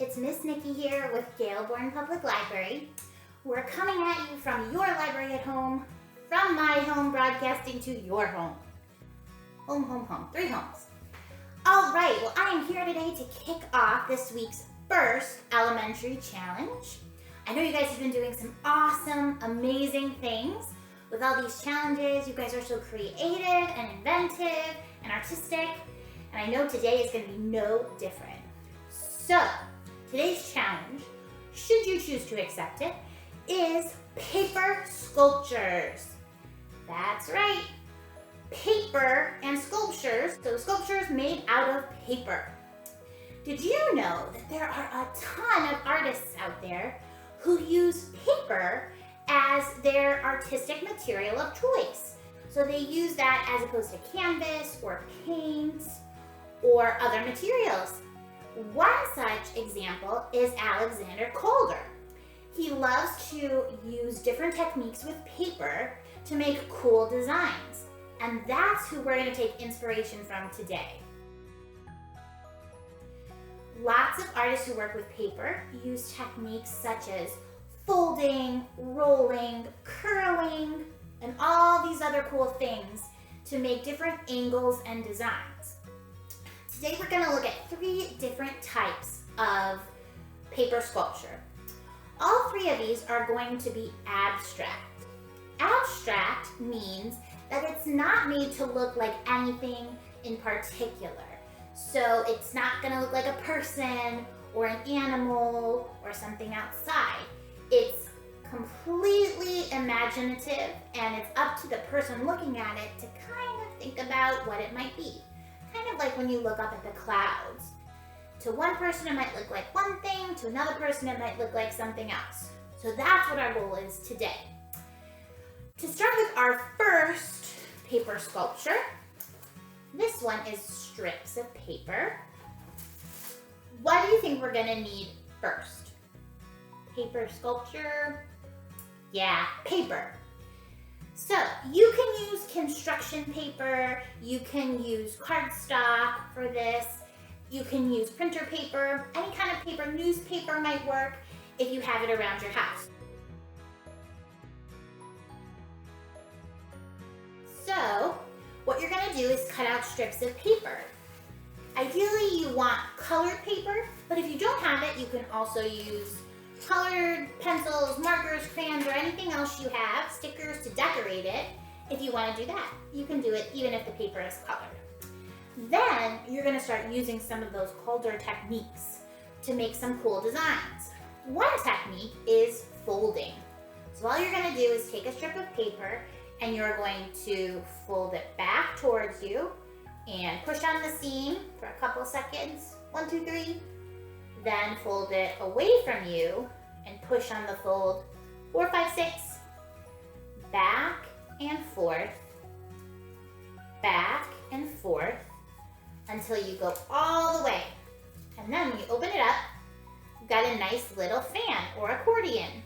it's Miss Niki here with Gail Borden Public Library. We're coming at you from your library at home, from my home broadcasting to your home. Home, home, home, 3 homes. All right, well, I am here today to kick off this week's first elementary challenge. I know you guys have been doing some awesome, amazing things with all these challenges. You guys are so creative and inventive and artistic, and I know today is going to be no different. So, today's challenge, should you choose to accept it, is paper sculptures. That's right, paper and sculptures, so sculptures made out of paper. Did you know that there are a ton of artists out there who use paper as their artistic material of choice? So they use that as opposed to canvas or paint or other materials. One such example is Alexander Calder. He loves to use different techniques with paper to make cool designs. And that's who we're going to take inspiration from today. Lots of artists who work with paper use techniques such as folding, rolling, curling, and all these other cool things to make different angles and designs. Today we're going to look at 3 different types of paper sculpture. All 3 of these are going to be abstract. Abstract means that it's not made to look like anything in particular. So it's not going to look like a person or an animal or something outside. It's completely imaginative, and it's up to the person looking at it to kind of think about what it might be. Kind of like when you look up at the clouds. To one person it might look like one thing, to another person it might look like something else. So that's what our goal is today. To start with our first paper sculpture, this one is strips of paper. What do you think we're gonna need first? Paper sculpture? Yeah, paper. So you can use construction paper, you can use cardstock for this, you can use printer paper, any kind of paper, newspaper might work if you have it around your house. So what you're gonna do is cut out strips of paper. Ideally you want colored paper, but if you don't have it, you can also use colored pencils, markers, crayons, or anything else you have, stickers to decorate it. If you want to do that, you can do it even if the paper is colored. Then you're going to start using some of those Calder techniques to make some cool designs. One technique is folding. So all you're going to do is take a strip of paper and you're going to fold it back towards you and push on the seam for a couple seconds. 1, 2, 3. Then fold it away from you and push on the fold 4, 5, 6, back and forth, until you go all the way. And then when you open it up, you've got a nice little fan or accordion.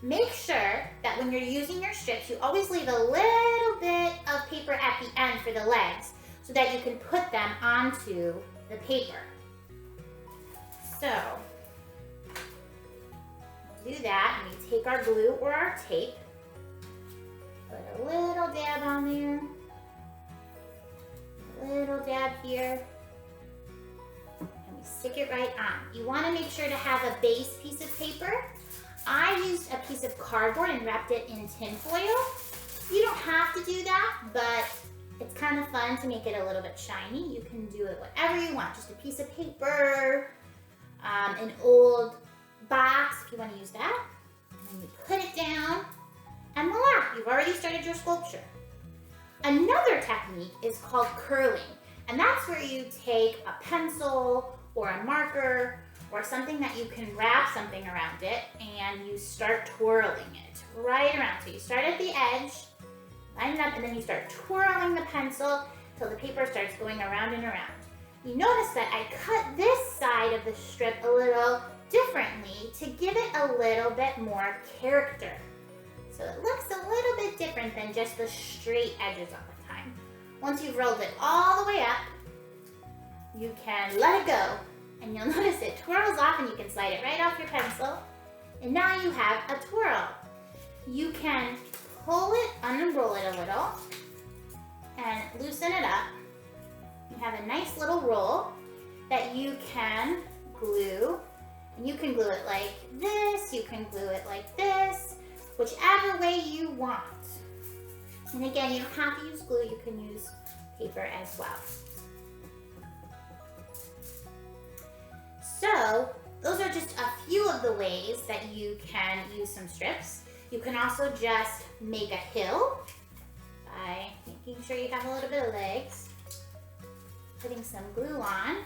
Make sure that when you're using your strips, you always leave a little bit of paper at the end for the legs so that you can put them onto the paper. So, do that, and we take our glue or our tape, put a little dab on there, a little dab here, and we stick it right on. You want to make sure to have a base piece of paper. I used a piece of cardboard and wrapped it in tin foil. You don't have to do that, but it's kind of fun to make it a little bit shiny. You can do it whatever you want, just a piece of paper, an old box if you want to use that. And then you put it down, and voila, you've already started your sculpture. Another technique is called curling, and that's where you take a pencil or a marker or something that you can wrap something around it, and you start twirling it right around. So you start at the edge, line it up, and then you start twirling the pencil till the paper starts going around and around. You notice that I cut this side of the strip a little differently to give it a little bit more character. So it looks a little bit different than just the straight edges all the time. Once you've rolled it all the way up, you can let it go and and you'll notice it twirls off and you can slide it right off your pencil. And now you have a twirl. You can pull it, unroll it a little, and loosen it up. You have a nice little roll that you can glue. And you can glue it like this, you can glue it like this, whichever way you want. And again, you don't have to use glue, you can use paper as well. So, those are just a few of the ways that you can use some strips. You can also just make a hill by making sure you have a little bit of legs, putting some glue on.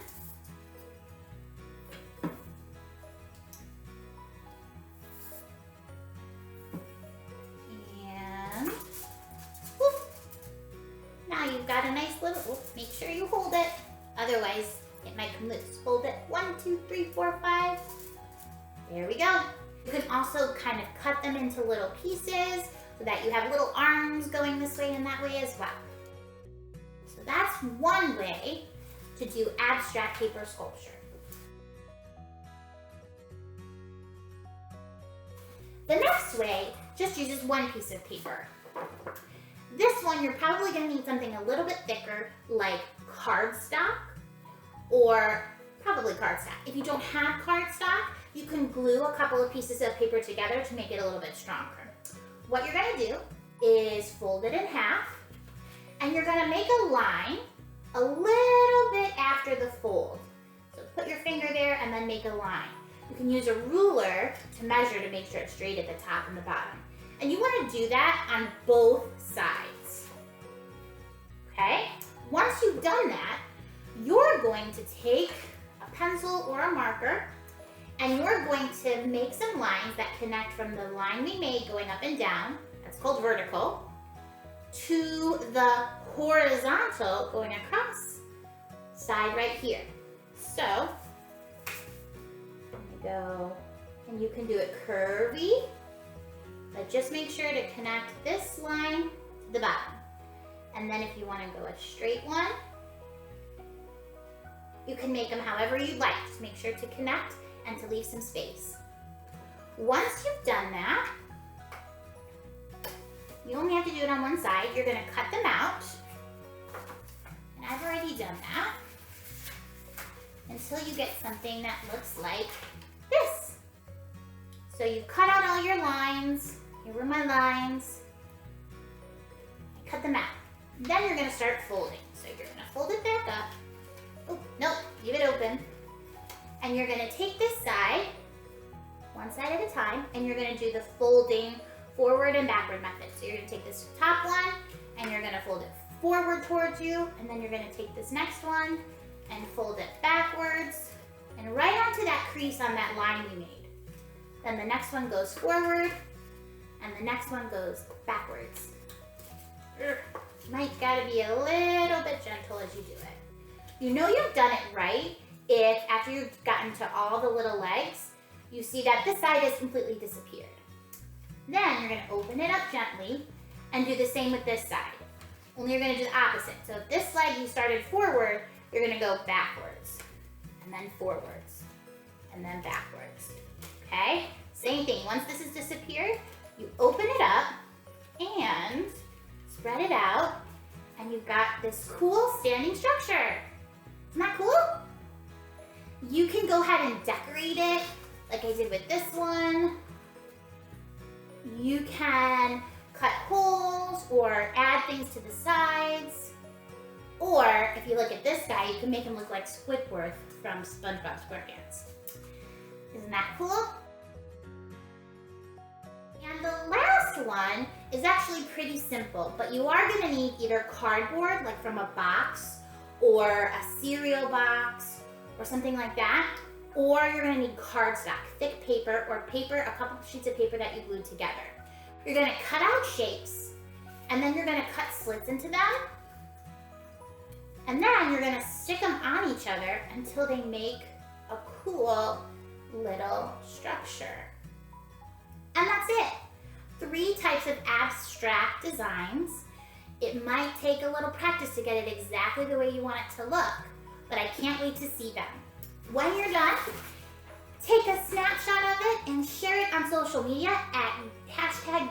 And whoop, now you've got a nice little, whoop, make sure you hold it, otherwise it might come loose. Hold it, 1, 2, 3, 4, 5. There we go. You can also kind of cut them into little pieces so that you have little arms going this way and that way as well. So that's one way to do abstract paper sculpture. The next way just uses one piece of paper. This one, you're probably going to need something a little bit thicker like cardstock, or probably cardstock. If you don't have cardstock, you can glue a couple of pieces of paper together to make it a little bit stronger. What you're going to do is fold it in half, and you're going to make a line a little bit after the fold. So put your finger there and then make a line. You can use a ruler to measure to make sure it's straight at the top and the bottom. And you want to do that on both sides. Okay? Once you've done that, you're going to take a pencil or a marker, and you're going to make some lines that connect from the line we made going up and down, that's called vertical, to the horizontal going across side right here. So, there you go. And you can do it curvy, but just make sure to connect this line to the bottom. And then if you want to go a straight one, you can make them however you'd like. Just make sure to connect and to leave some space. Once you've done that, you only have to do it on one side. You're going to cut them out. And I've already done that until you get something that looks like this. So you cut out all your lines. Here were my lines. I cut them out. Then you're going to start folding. So you're going to fold it back up. Oh, nope, leave it open. And you're gonna take this side, one side at a time, and you're gonna do the folding forward and backward method. So you're gonna take this top one, and you're gonna fold it forward towards you, and then you're gonna take this next one, and fold it backwards, and right onto that crease on that line we made. Then the next one goes forward, and the next one goes backwards. Might gotta be a little bit gentle as you do it. You know you've done it right if after you've gotten to all the little legs, you see that this side has completely disappeared. Then you're gonna open it up gently and do the same with this side. Only you're gonna do the opposite. So if this leg you started forward, you're gonna go backwards, and then forwards, and then backwards. Okay? Same thing, once this has disappeared, you open it up and spread it out, and you've got this cool standing structure. Isn't that cool? You can go ahead and decorate it like I did with this one. You can cut holes or add things to the sides. Or if you look at this guy, you can make him look like Squidward from SpongeBob SquarePants. Isn't that cool? And the last one is actually pretty simple, but you are gonna need either cardboard, like from a box, or a cereal box, or something like that, or you're gonna need cardstock, thick paper, or paper, a couple sheets of paper that you glued together. You're gonna cut out shapes, and then you're gonna cut slits into them, and then you're gonna stick them on each other until they make a cool little structure. And that's it. 3 types of abstract designs. It might take a little practice to get it exactly the way you want it to look, but I can't wait to see them. When you're done, take a snapshot of it and share it on social media at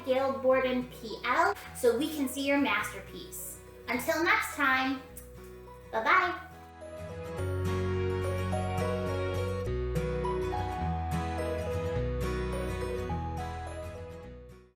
#GailBordenPL so we can see your masterpiece. Until next time, bye-bye.